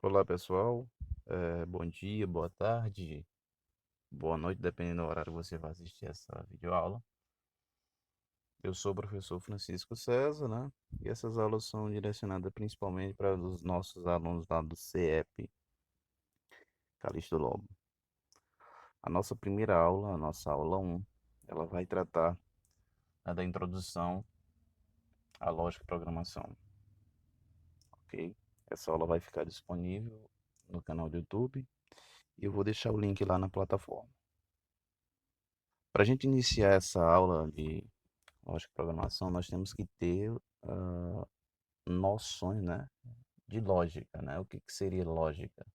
Olá pessoal, bom dia, boa tarde, boa noite, dependendo do horário que você vai assistir essa videoaula. Eu sou o professor Francisco César, né? E essas aulas são direcionadas principalmente para os nossos alunos lá do CEP Calixto Lobo. A nossa primeira aula, a nossa aula 1, ela vai tratar, né, da introdução à lógica e programação, ok? Essa aula vai ficar disponível no canal do YouTube e eu vou deixar o link lá na plataforma. Para a gente iniciar essa aula de lógica e programação, nós temos que ter noções, né, de lógica, né? O que seria lógica?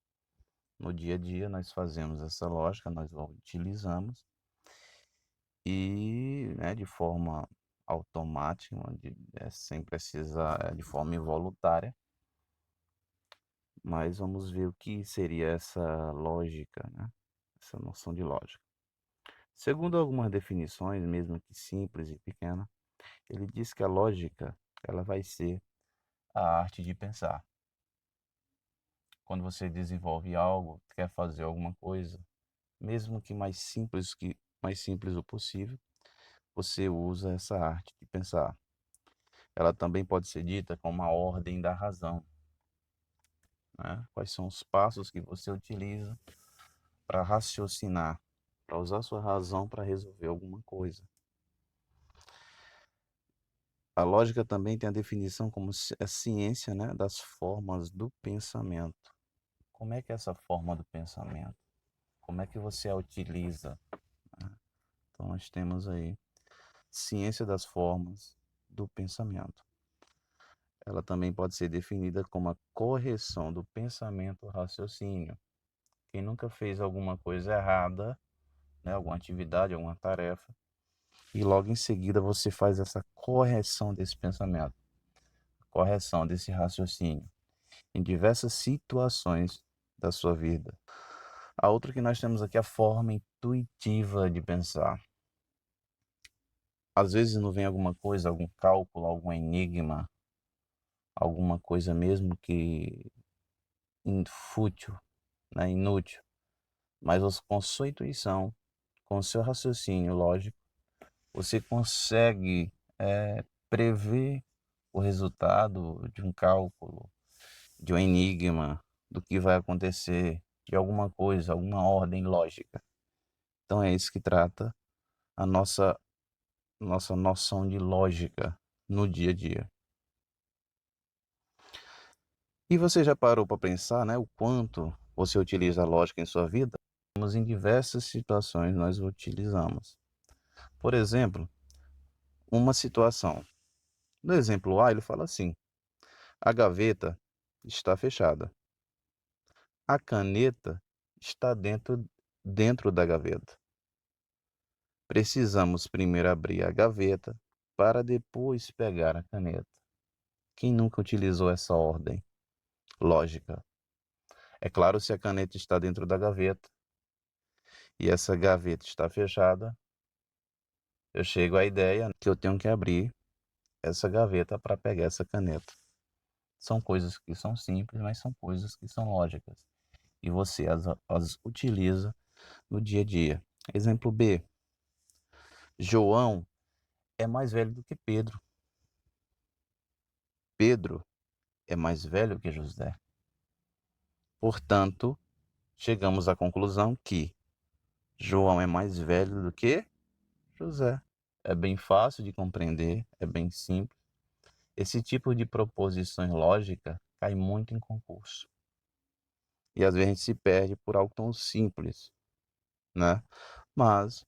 No dia a dia nós fazemos essa lógica, nós utilizamos e, né, de forma automática, sem precisar, de forma involuntária, mas vamos ver o que seria essa lógica, né? Essa noção de lógica. Segundo algumas definições, mesmo que simples e pequena, ele diz que a lógica ela vai ser a arte de pensar. Quando você desenvolve algo, quer fazer alguma coisa, mesmo que mais simples o possível, você usa essa arte de pensar. Ela também pode ser dita como a ordem da razão, né? Quais são os passos que você utiliza para raciocinar, para usar sua razão para resolver alguma coisa. A lógica também tem a definição como a ciência, né, das formas do pensamento. Como é que é essa forma do pensamento? Como é que você a utiliza? Então nós temos aí ciência das formas do pensamento. Ela também pode ser definida como a correção do pensamento-raciocínio. Quem nunca fez alguma coisa errada, né, alguma atividade, alguma tarefa, e logo em seguida você faz essa correção desse pensamento, correção desse raciocínio, em diversas situações da sua vida. A outra que nós temos aqui é a forma intuitiva de pensar. Às vezes não vem alguma coisa, algum cálculo, algum enigma, alguma coisa mesmo que fútil, né, inútil, mas com sua intuição, com seu raciocínio lógico, você consegue prever o resultado de um cálculo, de um enigma, do que vai acontecer, de alguma coisa, alguma ordem lógica. Então é isso que trata a nossa noção de lógica no dia a dia. E você já parou para pensar, né, o quanto você utiliza a lógica em sua vida? Em diversas situações nós utilizamos. Por exemplo, uma situação. No exemplo A, ele fala assim: a gaveta está fechada. A caneta está dentro da gaveta. Precisamos primeiro abrir a gaveta para depois pegar a caneta. Quem nunca utilizou essa ordem lógica? É claro, se a caneta está dentro da gaveta e essa gaveta está fechada, eu chego à ideia que eu tenho que abrir essa gaveta para pegar essa caneta. São coisas que são simples, mas são coisas que são lógicas. E você as utiliza no dia a dia. Exemplo B. João é mais velho do que Pedro. Pedro é mais velho que José. Portanto, chegamos à conclusão que João é mais velho do que José. É bem fácil de compreender, é bem simples. Esse tipo de proposições lógicas cai muito em concurso. E às vezes a gente se perde por algo tão simples, né? Mas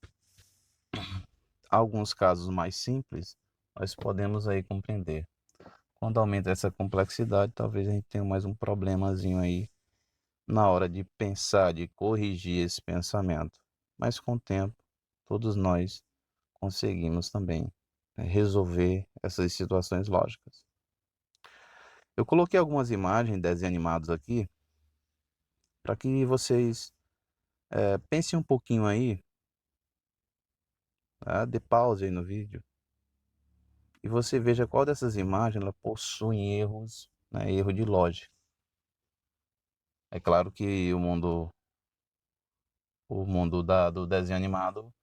alguns casos mais simples, nós podemos aí compreender. Quando aumenta essa complexidade, talvez a gente tenha mais um problemazinho aí na hora de pensar, de corrigir esse pensamento. Mas com o tempo, todos nós conseguimos também, né, resolver essas situações lógicas. Eu coloquei algumas imagens, desenhos animados aqui, para que vocês pensem um pouquinho aí, tá? Dê pause aí no vídeo e você veja qual dessas imagens ela possui erros, né, erro de lógica. É claro que o mundo do desenho animado,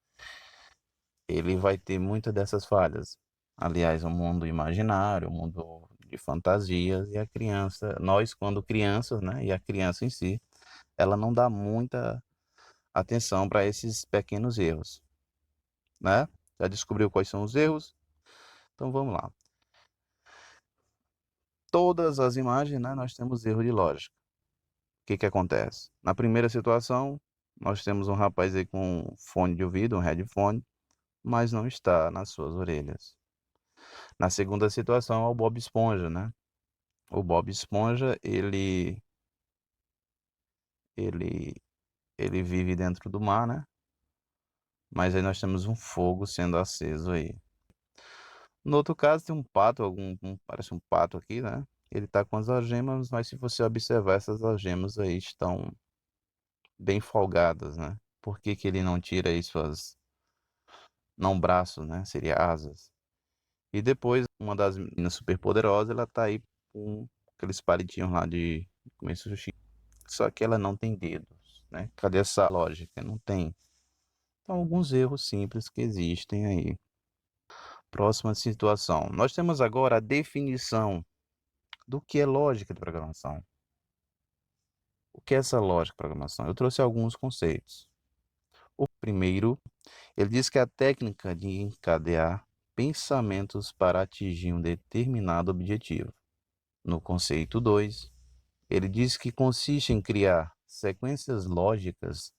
ele vai ter muitas dessas falhas. Aliás, um mundo imaginário, um mundo de fantasias, e a criança, nós quando crianças, né, e a criança em si, ela não dá muita atenção para esses pequenos erros, né? Já descobriu quais são os erros? Então vamos lá. Todas as imagens, né, nós temos erro de lógica. O que que acontece? Na primeira situação, nós temos um rapaz aí com um fone de ouvido, um headphone, mas não está nas suas orelhas. Na segunda situação é o Bob Esponja, né? O Bob Esponja, ele, ele vive dentro do mar, né? Mas aí nós temos um fogo sendo aceso aí. No outro caso tem um pato, parece um pato aqui, né? Ele tá com as algemas, mas se você observar, essas algemas aí estão bem folgadas, né? Por que que ele não tira aí suas, não braços, né? Seria asas. E depois, uma das meninas superpoderosas, ela tá aí com aqueles palitinhos lá de comer sushi. Só que ela não tem dedos, né? Cadê essa lógica? Não tem. Então, alguns erros simples que existem aí. Próxima situação. Nós temos agora a definição do que é lógica de programação. O que é essa lógica de programação? Eu trouxe alguns conceitos. O primeiro, ele diz que é a técnica de encadear pensamentos para atingir um determinado objetivo. No conceito 2, ele diz que consiste em criar sequências lógicas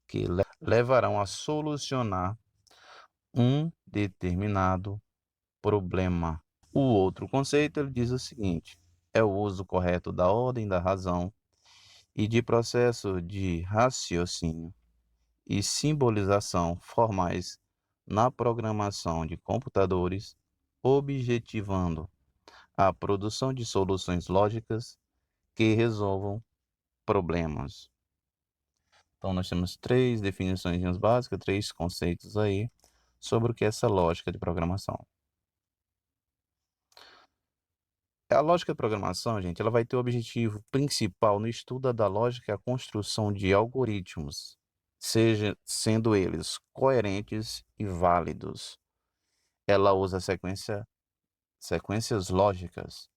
que levarão a solucionar um determinado problema. O outro conceito, ele diz o seguinte: é o uso correto da ordem da razão e de processo de raciocínio e simbolização formais na programação de computadores, objetivando a produção de soluções lógicas que resolvam problemas. Então, nós temos três definições básicas, três conceitos aí sobre o que é essa lógica de programação. A lógica de programação, gente, ela vai ter o objetivo principal no estudo da lógica e a construção de algoritmos, sendo eles coerentes e válidos. Ela usa sequências lógicas,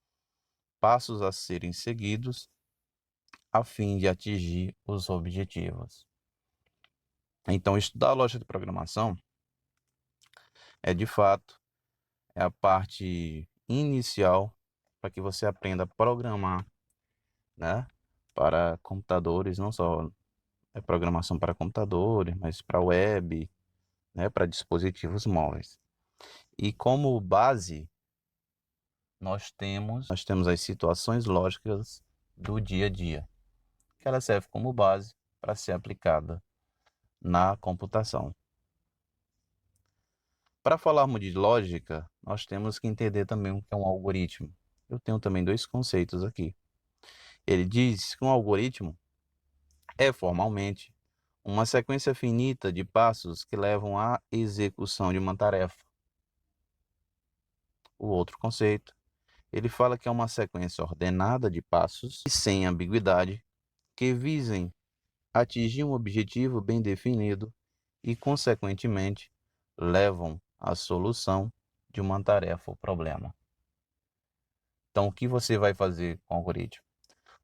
passos a serem seguidos a fim de atingir os objetivos. Então, estudar a lógica de programação é, de fato, é a parte inicial para que você aprenda a programar, né, para computadores, não só programação para computadores, mas para web, né, para dispositivos móveis. E como base, nós temos as situações lógicas do dia a dia, que ela serve como base para ser aplicada na computação. Para falarmos de lógica, nós temos que entender também o que é um algoritmo. Eu tenho também dois conceitos aqui. Ele diz que um algoritmo é formalmente uma sequência finita de passos que levam à execução de uma tarefa. O outro conceito, ele fala que é uma sequência ordenada de passos e sem ambiguidade que visem atingir um objetivo bem definido e, consequentemente, levam à solução de uma tarefa ou problema. Então, o que você vai fazer com o algoritmo?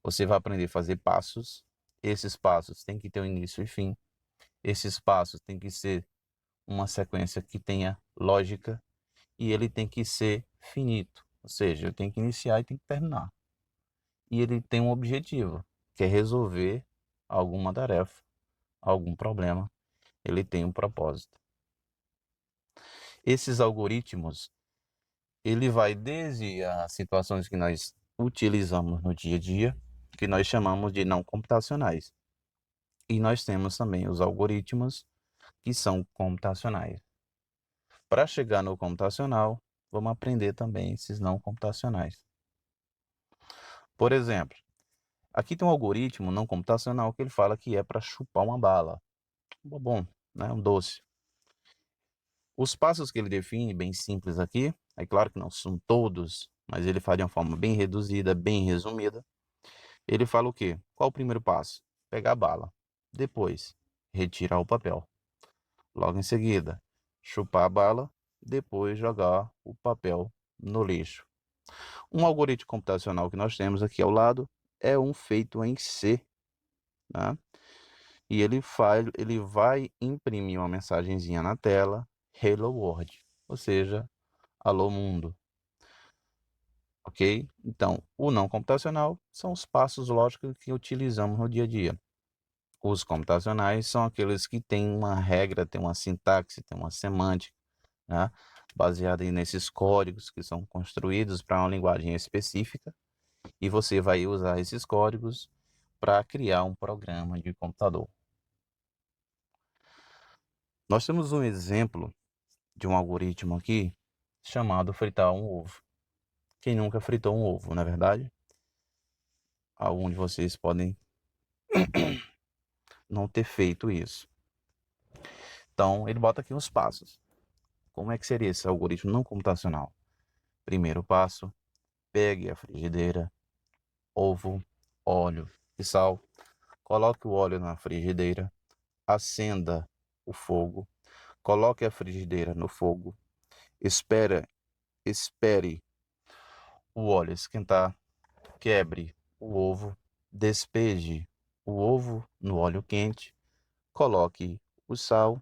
Você vai aprender a fazer passos. Esses passos têm que ter um início e fim. Esses passos têm que ser uma sequência que tenha lógica e ele tem que ser finito, ou seja, eu tenho que iniciar e tem que terminar. E ele tem um objetivo, que é resolver alguma tarefa, algum problema. Ele tem um propósito. Esses algoritmos, ele vai desde as situações que nós utilizamos no dia a dia, que nós chamamos de não computacionais. E nós temos também os algoritmos que são computacionais. Para chegar no computacional, vamos aprender também esses não computacionais. Por exemplo, aqui tem um algoritmo não computacional que ele fala que é para chupar uma bala, um bombom, né, um doce. Os passos que ele define, bem simples aqui, é claro que não são todos, mas ele faz de uma forma bem reduzida, bem resumida. Ele fala o quê? Qual o primeiro passo? Pegar a bala. Depois, retirar o papel. Logo em seguida, chupar a bala. Depois, jogar o papel no lixo. Um algoritmo computacional que nós temos aqui ao lado é um feito em C, né? E ele vai imprimir uma mensagenzinha na tela, Hello World, ou seja, alô mundo, ok? Então, o não computacional são os passos lógicos que utilizamos no dia a dia. Os computacionais são aqueles que têm uma regra, têm uma sintaxe, têm uma semântica, né? Baseada nesses códigos que são construídos para uma linguagem específica, e você vai usar esses códigos para criar um programa de computador. Nós temos um exemplo de um algoritmo aqui chamado fritar um ovo. Quem nunca fritou um ovo, não é verdade? Alguns de vocês podem não ter feito isso. Então, ele bota aqui uns passos. Como é que seria esse algoritmo não computacional? Primeiro passo, pegue a frigideira, ovo, óleo e sal. Coloque o óleo na frigideira, acenda o fogo, coloque a frigideira no fogo, espere o óleo esquentar, quebre o ovo, despeje o ovo no óleo quente, coloque o sal,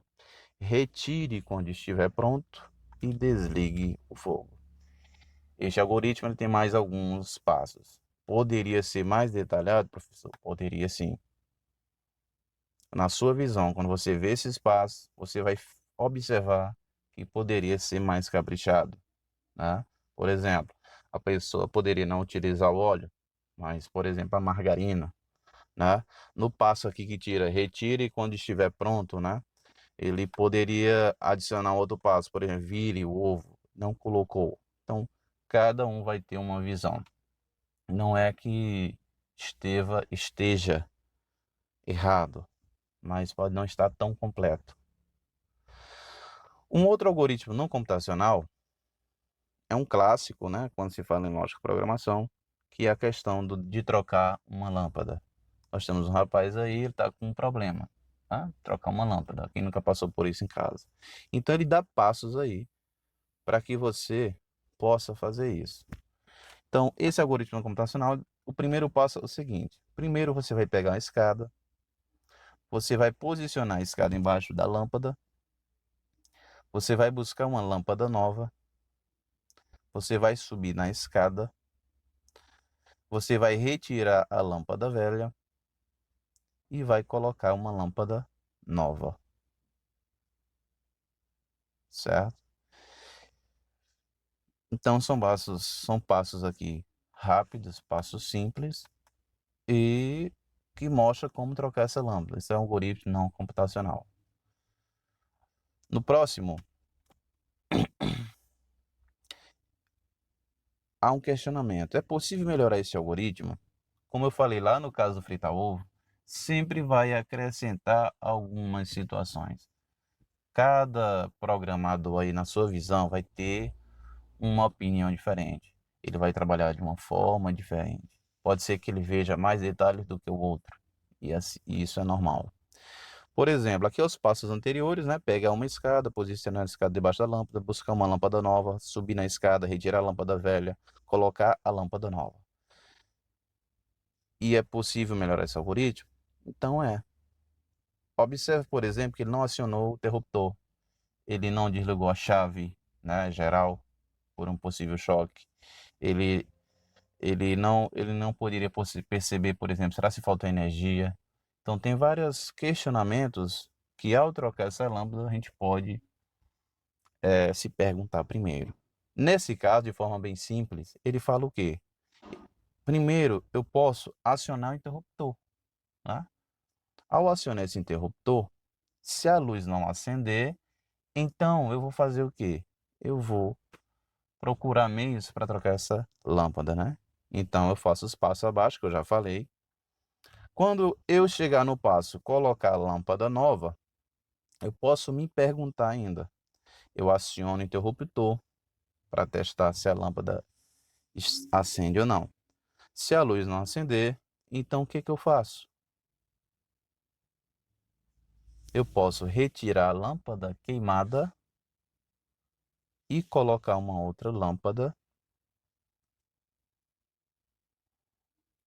retire quando estiver pronto e desligue o fogo. Este algoritmo ele tem mais alguns passos. Poderia ser mais detalhado, professor? Poderia sim. Na sua visão, quando você vê esses passos, você vai observar que poderia ser mais caprichado, né? Por exemplo, a pessoa poderia não utilizar o óleo, mas, por exemplo, a margarina, né? No passo aqui que tira, retire quando estiver pronto, né? Ele poderia adicionar outro passo, por exemplo, vire o ovo, não colocou. Então, cada um vai ter uma visão. Não é que esteja errado, mas pode não estar tão completo. Um outro algoritmo não computacional é um clássico, né, quando se fala em lógica e programação, que é a questão de trocar uma lâmpada. Nós temos um rapaz aí, ele está com um problema, tá? Trocar uma lâmpada. Quem nunca passou por isso em casa? Então ele dá passos aí para que você possa fazer isso. Então, esse algoritmo computacional, o primeiro passo é o seguinte: primeiro você vai pegar a escada, você vai posicionar a escada embaixo da lâmpada, você vai buscar uma lâmpada nova, você vai subir na escada, você vai retirar a lâmpada velha e vai colocar uma lâmpada nova, certo? Então são passos aqui rápidos, passos simples e que mostra como trocar essa lâmpada. Isso é um algoritmo não computacional. No próximo, há um questionamento. É possível melhorar esse algoritmo? Como eu falei lá no caso do fritar ovo, sempre vai acrescentar algumas situações. Cada programador aí, na sua visão, vai ter uma opinião diferente. Ele vai trabalhar de uma forma diferente. Pode ser que ele veja mais detalhes do que o outro. E isso é normal. Por exemplo, aqui os passos anteriores, né? Pegar uma escada, posicionar a escada debaixo da lâmpada, buscar uma lâmpada nova, subir na escada, retirar a lâmpada velha, colocar a lâmpada nova. E é possível melhorar esse algoritmo? Então é. Observe, por exemplo, que ele não acionou o interruptor. Ele não desligou a chave, né, geral por um possível choque. Ele, ele não poderia perceber, por exemplo, será se faltou energia? Então tem vários questionamentos que ao trocar essa lâmpada a gente pode se perguntar primeiro. Nesse caso, de forma bem simples, ele fala o quê? Primeiro, eu posso acionar o interruptor, né? Ao acionar esse interruptor, se a luz não acender, então eu vou fazer o quê? Eu vou procurar meios para trocar essa lâmpada, né? Então eu faço os passos abaixo, que eu já falei. Quando eu chegar no passo colocar a lâmpada nova, eu posso me perguntar ainda. Eu aciono o interruptor para testar se a lâmpada acende ou não. Se a luz não acender, Então, o que que eu faço? Eu posso retirar a lâmpada queimada e colocar uma outra lâmpada.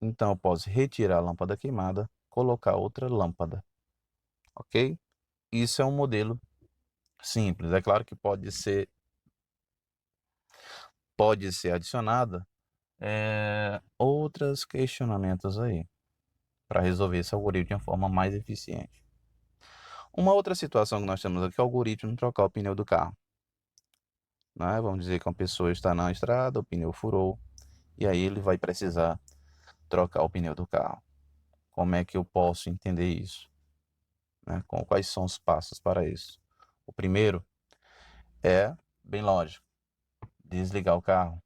Então, eu posso retirar a lâmpada queimada, colocar outra lâmpada, ok? Isso é um modelo simples. É claro que pode ser adicionada outros questionamentos aí para resolver esse algoritmo de uma forma mais eficiente. Uma outra situação que nós temos aqui é o algoritmo de trocar o pneu do carro. Né? Vamos dizer que uma pessoa está na estrada, o pneu furou, e aí ele vai precisar trocar o pneu do carro. Como é que eu posso entender isso? Né? Quais são os passos para isso? O primeiro é bem lógico, desligar o carro.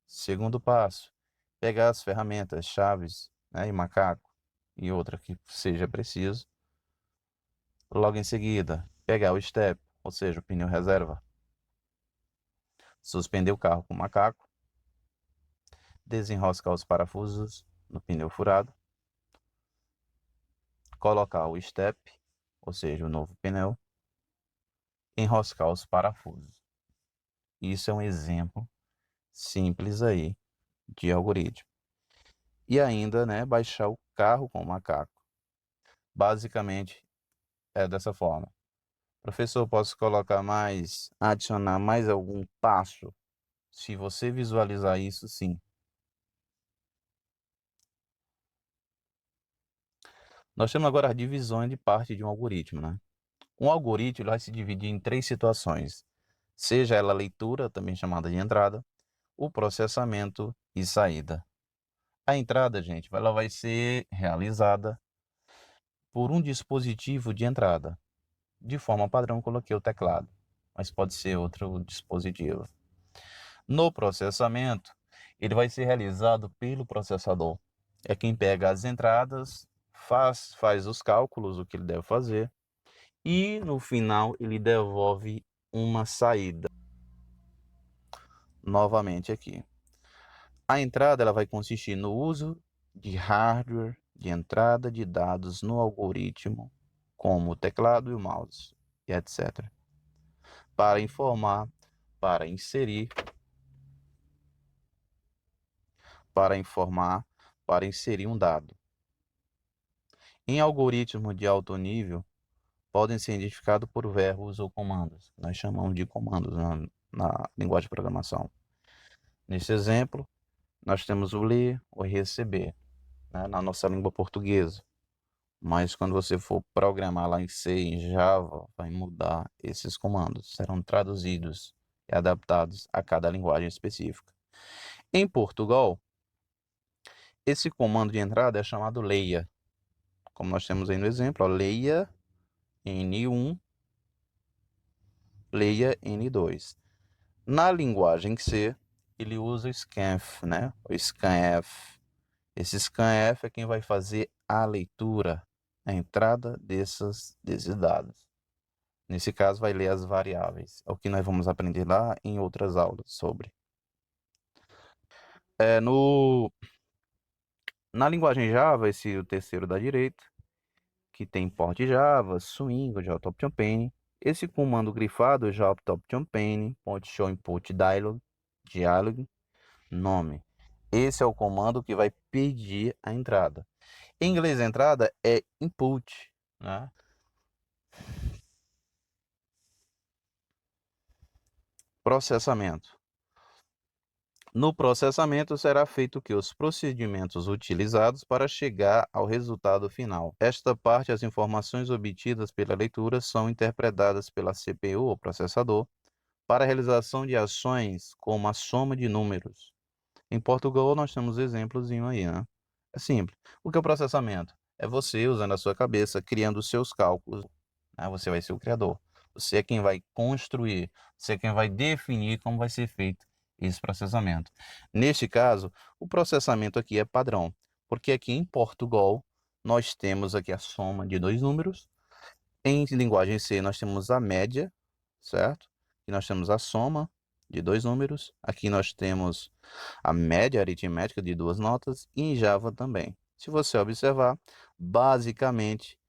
Segundo passo, pegar as ferramentas, chaves, né, e macaco e outra que seja preciso. Logo em seguida, pegar o step, ou seja, o pneu reserva. Suspender o carro com o macaco. Desenroscar os parafusos no pneu furado. Colocar o step, ou seja, o novo pneu. Enroscar os parafusos. Isso é um exemplo simples aí de algoritmo. E ainda, né, baixar o carro com o macaco. Basicamente é dessa forma. Professor, posso adicionar mais algum passo? Se você visualizar isso, sim. Nós temos agora as divisões de parte de um algoritmo, né? Um algoritmo vai se dividir em 3 situações, seja ela leitura, também chamada de entrada, o processamento e saída. A entrada, gente, ela vai ser realizada por um dispositivo de entrada. De forma padrão, coloquei o teclado, mas pode ser outro dispositivo. No processamento, ele vai ser realizado pelo processador. É quem pega as entradas, faz os cálculos, o que ele deve fazer, e no final ele devolve uma saída. Novamente aqui. A entrada ela vai consistir no uso de hardware de entrada de dados no algoritmo, como o teclado e o mouse, e etc. Para informar, para inserir, para inserir um dado. Em algoritmos de alto nível, podem ser identificados por verbos ou comandos. Nós chamamos de comandos na linguagem de programação. Nesse exemplo, nós temos o ler ou receber, né, na nossa língua portuguesa. Mas quando você for programar lá em C, em Java, vai mudar esses comandos. Serão traduzidos e adaptados a cada linguagem específica. Em Portugal, esse comando de entrada é chamado leia. Como nós temos aí no exemplo, ó, leia N1, leia N2. Na linguagem C, ele usa o scanf, né? O scanf. Esse scanf é quem vai fazer a leitura, a entrada desses dados. Nesse caso, vai ler as variáveis. É o que nós vamos aprender lá em outras aulas sobre. Na linguagem Java, esse é o terceiro da direita, que tem port Java, swing, JTopChampaign. Esse comando grifado, JTopChampaign, .show input dialog, nome. Esse é o comando que vai pedir a entrada. Em inglês, a entrada é input, né? Processamento. No processamento será feito que os procedimentos utilizados para chegar ao resultado final. Esta parte, as informações obtidas pela leitura são interpretadas pela CPU, ou processador, para a realização de ações como a soma de números. Em Portugal, nós temos exemplos aí, né? É simples. O que é o processamento? É você usando a sua cabeça, criando os seus cálculos, né? Você vai ser o criador. Você é quem vai construir, você é quem vai definir como vai ser feito esse processamento. Neste caso, o processamento aqui é padrão, porque aqui em Portugal nós temos aqui a soma de dois números. Em linguagem C nós temos a média, certo? E nós temos a soma de dois números. Aqui nós temos a média aritmética de duas notas e em Java também. Se você observar, basicamente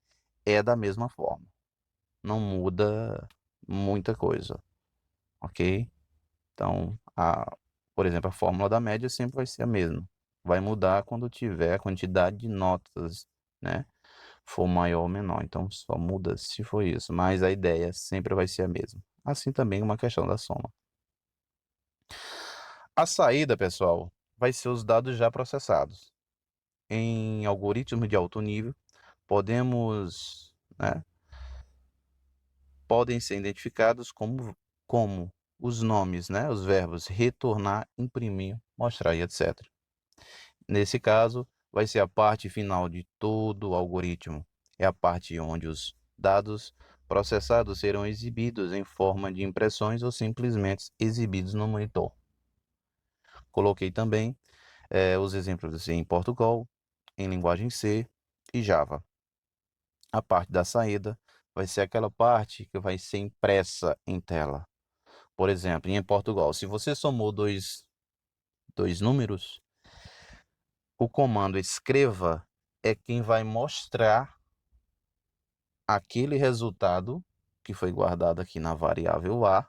é da mesma forma. Não muda muita coisa, ok? Então, por exemplo, a fórmula da média sempre vai ser a mesma. Vai mudar quando tiver a quantidade de notas, né, for maior ou menor. Então, só muda se for isso. Mas a ideia sempre vai ser a mesma. Assim também uma questão da soma. A saída, pessoal, vai ser os dados já processados. Em algoritmos de alto nível, podem ser identificados como os nomes, né, os verbos retornar, imprimir, mostrar e etc. Nesse caso, vai ser a parte final de todo o algoritmo. É a parte onde os dados processados serão exibidos em forma de impressões ou simplesmente exibidos no monitor. Coloquei também os exemplos em Portugal, em linguagem C e Java. A parte da saída vai ser aquela parte que vai ser impressa em tela. Por exemplo, em Portugal, se você somou dois números, o comando escreva é quem vai mostrar aquele resultado que foi guardado aqui na variável A,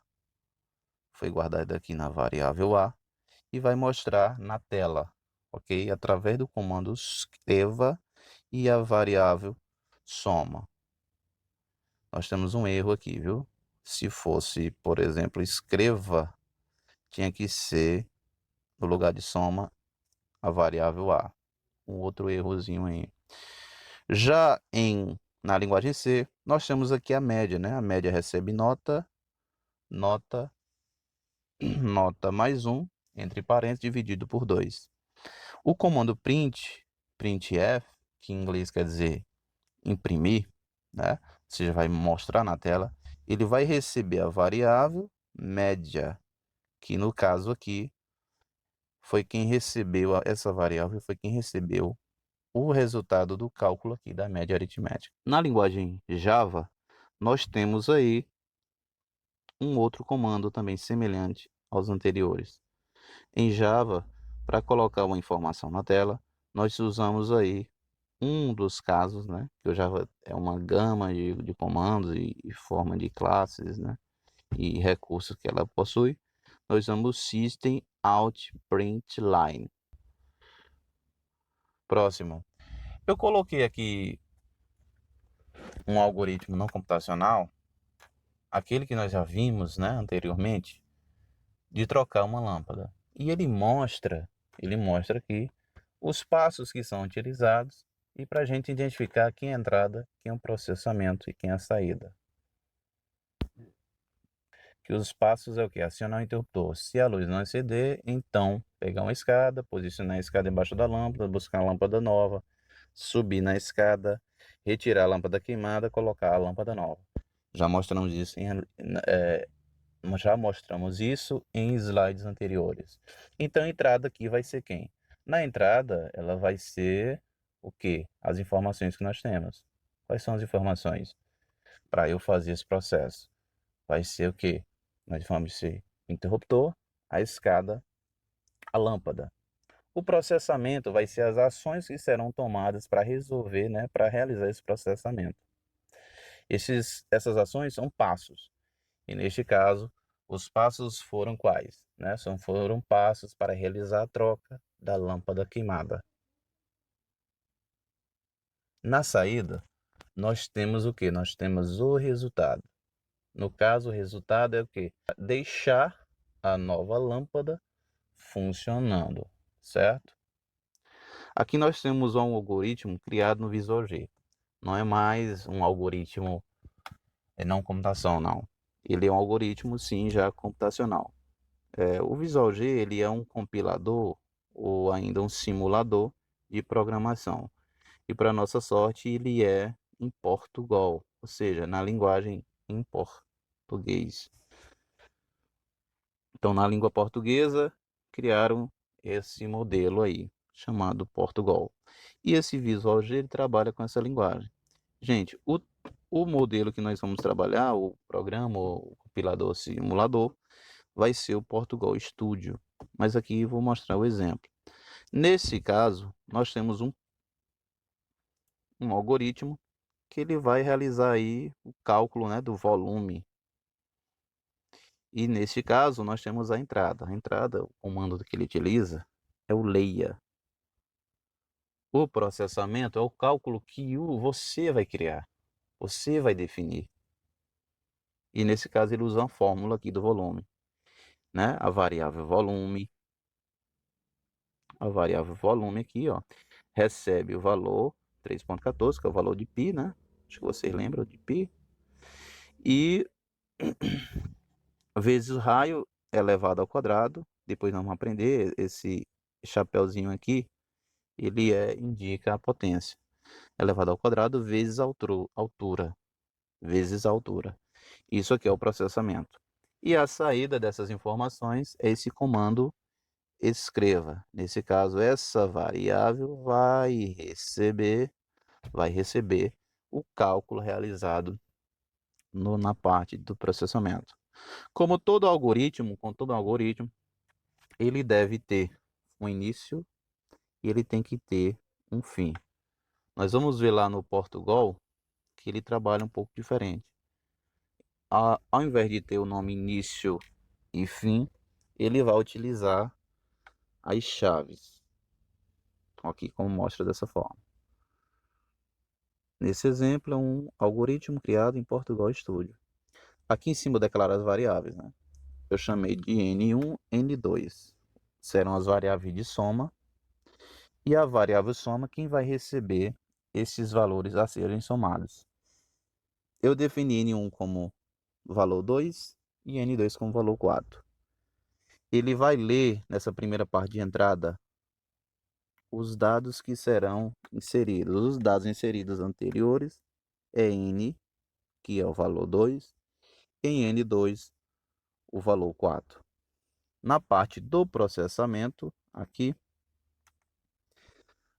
e vai mostrar na tela, ok? Através do comando escreva e a variável soma. Nós temos um erro aqui, viu? Se fosse, por exemplo, escreva, tinha que ser, no lugar de soma, a variável A. Um outro errozinho aí. Já na linguagem C, nós temos aqui a média, né? A média recebe nota mais 1, entre parênteses, dividido por 2. O comando printf, que em inglês quer dizer imprimir, né? Você já vai mostrar na tela, ele vai receber a variável média, que no caso aqui foi quem recebeu essa variável, foi quem recebeu o resultado do cálculo aqui da média aritmética. Na linguagem Java, nós temos aí um outro comando também semelhante aos anteriores. Em Java, para colocar uma informação na tela, nós usamos aí um dos casos, né, que o Java é uma gama de comandos e forma de classes, né, e recursos que ela possui. Nós usamos System Out Print Line. Próximo. Eu coloquei aqui um algoritmo não computacional, aquele que nós já vimos, né, anteriormente, de trocar uma lâmpada. E ele mostra aqui os passos que são utilizados e para a gente identificar quem é a entrada, quem é o processamento e quem é a saída. Que os passos é o que? Acionar o interruptor. Se a luz não acender, então pegar uma escada, posicionar a escada embaixo da lâmpada, buscar uma lâmpada nova, subir na escada, retirar a lâmpada queimada, colocar a lâmpada nova. Já mostramos isso em slides anteriores. Então a entrada aqui vai ser quem? Na entrada, ela vai ser o que? As informações que nós temos. Quais são as informações para eu fazer esse processo? Vai ser o que? Nós vamos ser o interruptor, a escada, a lâmpada. O processamento vai ser as ações que serão tomadas para resolver, né, para realizar esse processamento. Essas ações são passos. E neste caso, os passos foram quais? Né? Foram passos para realizar a troca da lâmpada queimada. Na saída, nós temos o que? Nós temos o resultado. No caso, o resultado é o que? Deixar a nova lâmpada funcionando, certo? Aqui nós temos um algoritmo criado no Visual G. Não é mais um algoritmo não computação, não. Ele é um algoritmo, sim, já computacional. O Visual G ele é um compilador ou ainda um simulador de programação. E para nossa sorte, ele é em Portugal, ou seja, na linguagem em português. Então, na língua portuguesa, criaram esse modelo aí, chamado Portugal. E esse Visual G ele trabalha com essa linguagem. Gente, o modelo que nós vamos trabalhar, o programa, o compilador simulador, vai ser o Portugal Studio. Mas aqui vou mostrar o exemplo. Nesse caso, nós temos um um algoritmo que ele vai realizar aí o cálculo, né, do volume. E neste caso nós temos a entrada. A entrada, o comando que ele utiliza é o leia. O processamento é o cálculo que você vai criar, você vai definir. E nesse caso ele usa uma fórmula aqui do volume, né? A variável volume aqui, ó, recebe o valor 3.14, que é o valor de π, né? Acho que vocês lembram de π. E vezes o raio elevado ao quadrado. Depois nós vamos aprender esse chapeuzinho aqui, ele indica a potência. Elevado ao quadrado vezes a altura, vezes a altura. Isso aqui é o processamento. E a saída dessas informações é esse comando escreva. Nesse caso, essa variável vai receber o cálculo realizado na parte do processamento. Como todo algoritmo, ele deve ter um início e ele tem que ter um fim. Nós vamos ver lá no Portugal que ele trabalha um pouco diferente. Ao invés de ter o nome início e fim, ele vai utilizar as chaves. Aqui como mostra dessa forma. Nesse exemplo é um algoritmo criado em Portugal Studio. Aqui em cima eu declaro as variáveis, né? Eu chamei de N1, N2. Serão as variáveis de soma. E a variável soma, quem vai receber esses valores a serem somados. Eu defini N1 como valor 2 e N2 como valor 4. Ele vai ler nessa primeira parte de entrada os dados que serão inseridos. Os dados inseridos anteriores é N, que é o valor 2, em N2, o valor 4. Na parte do processamento, aqui,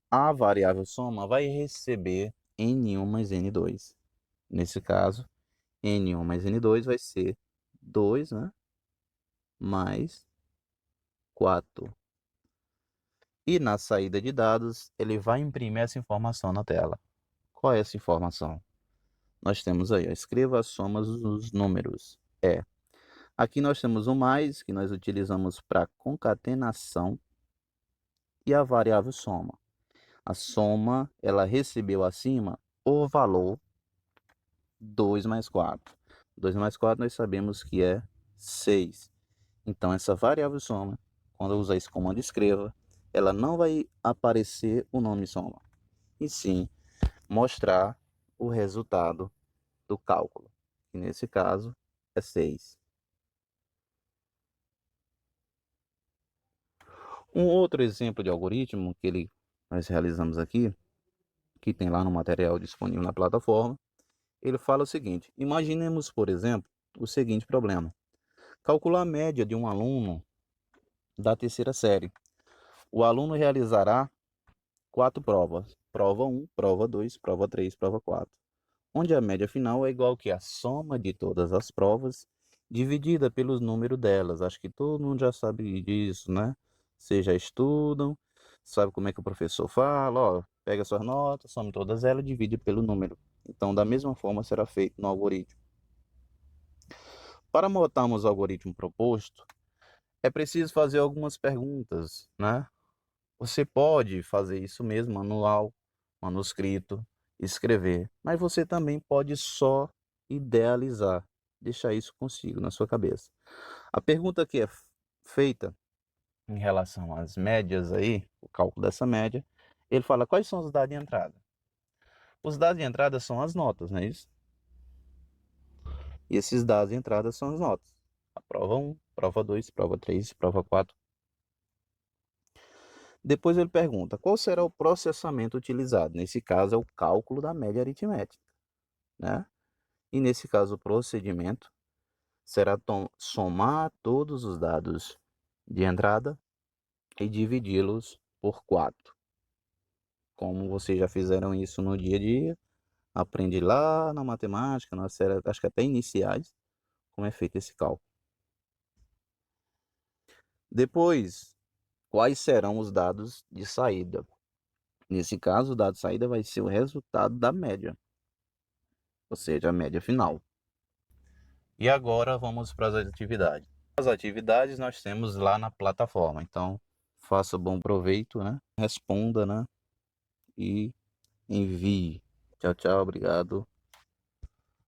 a variável soma vai receber N1 mais N2. Nesse caso, N1 mais N2 vai ser 2, né, mais 4. E na saída de dados, ele vai imprimir essa informação na tela. Qual é essa informação? Nós temos aí, ó, escreva as somas dos números. Aqui nós temos o mais, que nós utilizamos para concatenação, e a variável soma. A soma, ela recebeu acima o valor 2 mais 4. 2 mais 4 nós sabemos que é 6. Então, essa variável soma, quando eu usar esse comando escreva, ela não vai aparecer o nome soma, e sim mostrar o resultado do cálculo, que nesse caso é 6. Um outro exemplo de algoritmo que nós realizamos aqui, que tem lá no material disponível na plataforma, ele fala o seguinte: imaginemos, por exemplo, o seguinte problema. Calcular a média de um aluno da terceira série. O aluno realizará 4 provas. Prova 1, prova 2, prova 3, prova 4. Onde a média final é igual que a soma de todas as provas dividida pelos números delas. Acho que todo mundo já sabe disso, né? Vocês já estudam, sabe como é que o professor fala, ó, pega suas notas, some todas elas e divide pelo número. Então, da mesma forma será feito no algoritmo. Para montarmos o algoritmo proposto, é preciso fazer algumas perguntas, né? Você pode fazer isso mesmo, manual, manuscrito, escrever, mas você também pode só idealizar, deixar isso consigo na sua cabeça. A pergunta que é feita em relação às médias aí, o cálculo dessa média, ele fala quais são os dados de entrada. Os dados de entrada são as notas, não é isso? E esses dados de entrada são as notas. A prova 1, prova 2, prova 3, prova 4. Depois ele pergunta qual será o processamento utilizado. Nesse caso é o cálculo da média aritmética, né? E nesse caso o procedimento será somar todos os dados de entrada e dividi-los por 4. Como vocês já fizeram isso no dia a dia, aprende lá na matemática, na série, acho que até iniciais, como é feito esse cálculo. Depois, quais serão os dados de saída? Nesse caso, o dado de saída vai ser o resultado da média, ou seja, a média final. E agora vamos para as atividades. As atividades nós temos lá na plataforma, então faça bom proveito, né? Responda, né? E envie. Tchau, tchau, obrigado.